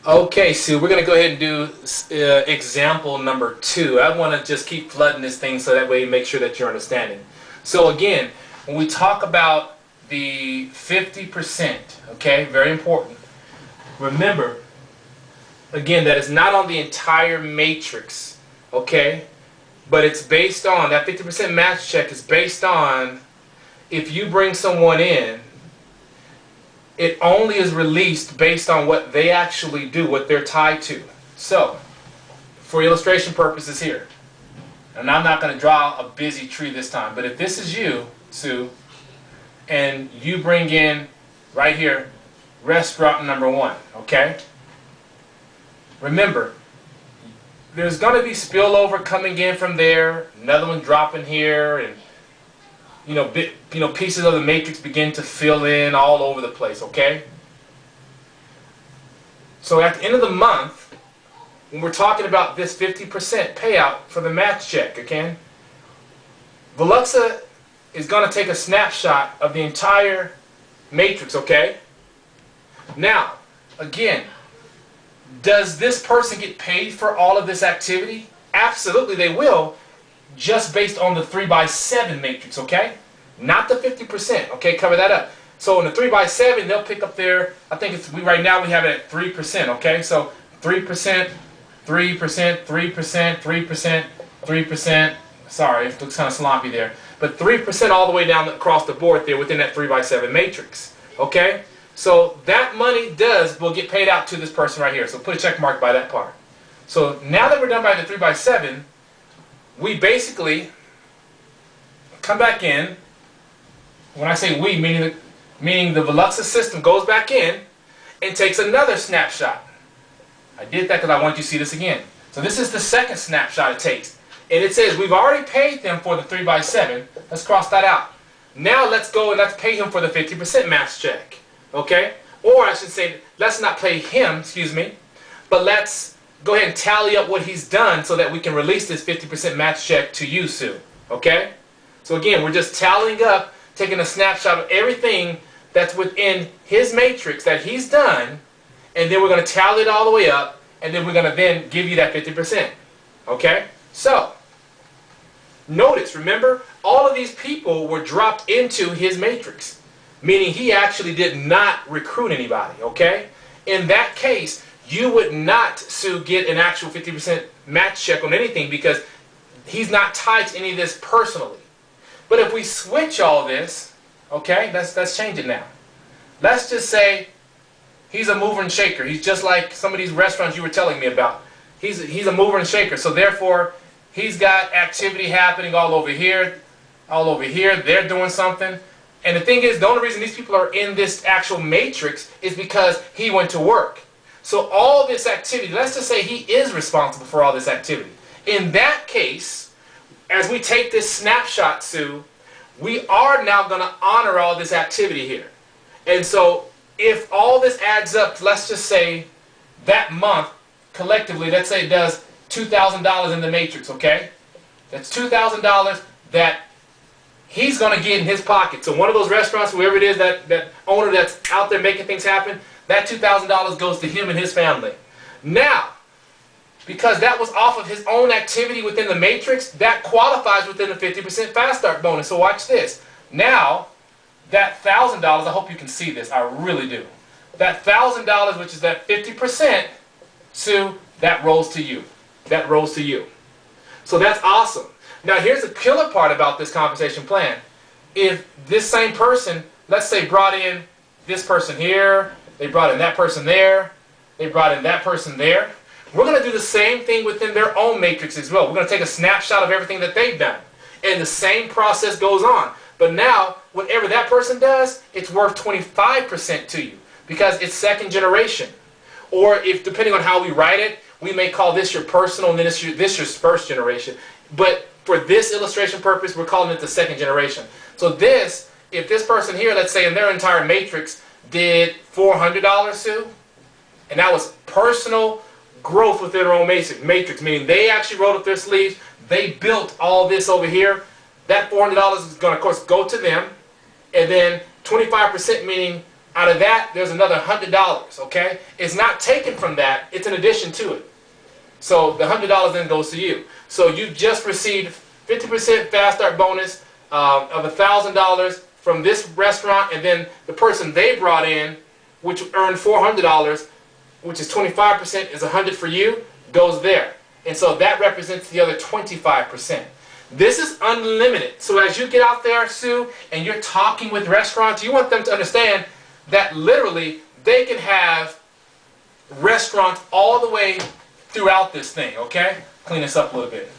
Okay, Sue, we're going to go ahead and do example number 2. I want to just keep flooding this thing so that way you make sure that you're understanding. So again, when we talk about the 50%, okay, very important. Remember, again, that is not on the entire matrix, okay? But it's based on, that 50% match check is based on if you bring someone in, it only is released based on what they actually do, what they're tied to. So, for illustration purposes here, and I'm not going to draw a busy tree this time, but if this is you, Sue, and you bring in, right here, restaurant number 1, okay? Remember, there's going to be spillover coming in from there, another one dropping here, and pieces of the matrix begin to fill in all over the place, okay? So at the end of the month, when we're talking about this 50% payout for the match check, okay? Veluxa is going to take a snapshot of the entire matrix, okay? Now, again, does this person get paid for all of this activity? Absolutely they will, just based on the 3x7 matrix, okay? Not the 50%, okay? Cover that up. So in the 3x7, they'll pick up their, I think it's, right now we have it at 3%, okay? So 3%, 3%, 3%, 3%, 3%. Sorry, it looks kind of sloppy there. But 3% all the way down across the board there within that 3x7 matrix, okay? So that money will get paid out to this person right here. So put a check mark by that part. So now that we're done by the 3x7, we basically come back in. When I say we, meaning the Veluxa system goes back in and takes another snapshot. I did that because I want you to see this again. So this is the second snapshot it takes. And it says we've already paid them for the 3x7. Let's cross that out. Now let's go and let's pay him for the 50% match check. Okay? Or I should say, let's not pay him, excuse me, but let's go ahead and tally up what he's done so that we can release this 50% match check to you, Sue. Okay? So again, we're just tallying up, taking a snapshot of everything that's within his matrix that he's done, and then we're going to tally it all the way up, and then we're going to then give you that 50%. Okay? So, notice, remember, all of these people were dropped into his matrix, meaning he actually did not recruit anybody. Okay? In that case, you would not, Sue, get an actual 50% match check on anything because he's not tied to any of this personally. But if we switch all this, okay, let's change it now. Let's just say he's a mover and shaker. He's just like some of these restaurants you were telling me about. He's a mover and shaker. So therefore, he's got activity happening all over here, They're doing something. And the thing is, the only reason these people are in this actual matrix is because he went to work. So all this activity, let's just say he is responsible for all this activity. In that case, as we take this snapshot, Sue, we are now going to honor all this activity here. And so if all this adds up, let's just say that month, collectively, let's say it does $2,000 in the matrix, okay? That's $2,000 that he's going to get in his pocket. So one of those restaurants, whoever it is, that owner that's out there making things happen, that $2,000 goes to him and his family. Now, because that was off of his own activity within the matrix, that qualifies within the 50% fast start bonus. So watch this. Now, that $1,000, I hope you can see this, I really do. That $1,000, which is that 50%, Sue, that rolls to you. That rolls to you. So that's awesome. Now here's the killer part about this compensation plan. If this same person, let's say, brought in this person here, they brought in that person there, they brought in that person there, we're going to do the same thing within their own matrix as well. We're going to take a snapshot of everything that they've done. And the same process goes on. But now, whatever that person does, it's worth 25% to you because it's second generation. Or if, depending on how we write it, we may call this your personal and then this your first generation. But for this illustration purpose, we're calling it the second generation. So this, if this person here, let's say in their entire matrix, did $400, Sue, and that was personal growth within their own matrix, meaning they actually rolled up their sleeves, they built all this over here, that $400 is going to, of course, go to them, and then 25%, meaning Out of that, there's another $100, okay? It's not taken from that, it's in addition to it. So the $100 then goes to you. So you just received 50% fast start bonus of $1,000 from this restaurant, and then the person they brought in, which earned $400, which is 25%, is $100 for you, goes there. And so that represents the other 25%. This is unlimited. So as you get out there, Sue, and you're talking with restaurants, you want them to understand that literally they can have restaurants all the way throughout this thing, okay? Clean this up a little bit.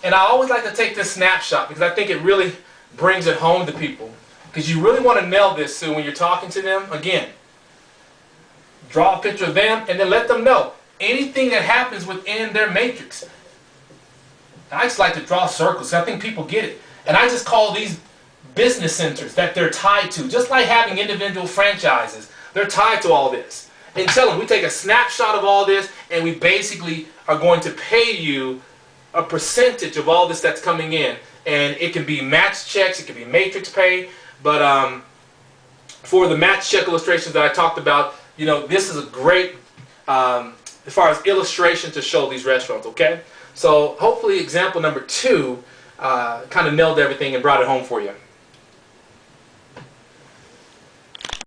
And I always like to take this snapshot because I think it really brings it home to people. Because you really want to nail this, Sue, when you're talking to them. Again, draw a picture of them and then let them know anything that happens within their matrix. I just like to draw circles. I think people get it. And I just call these business centers that they're tied to. Just like having individual franchises. They're tied to all this. And tell them we take a snapshot of all this and we basically are going to pay you a percentage of all this that's coming in. And it can be match checks, it can be matrix pay. But for the match check illustrations that I talked about, you know, this is a great, as far as illustration to show these restaurants, okay? So hopefully example number 2 kind of nailed everything and brought it home for you.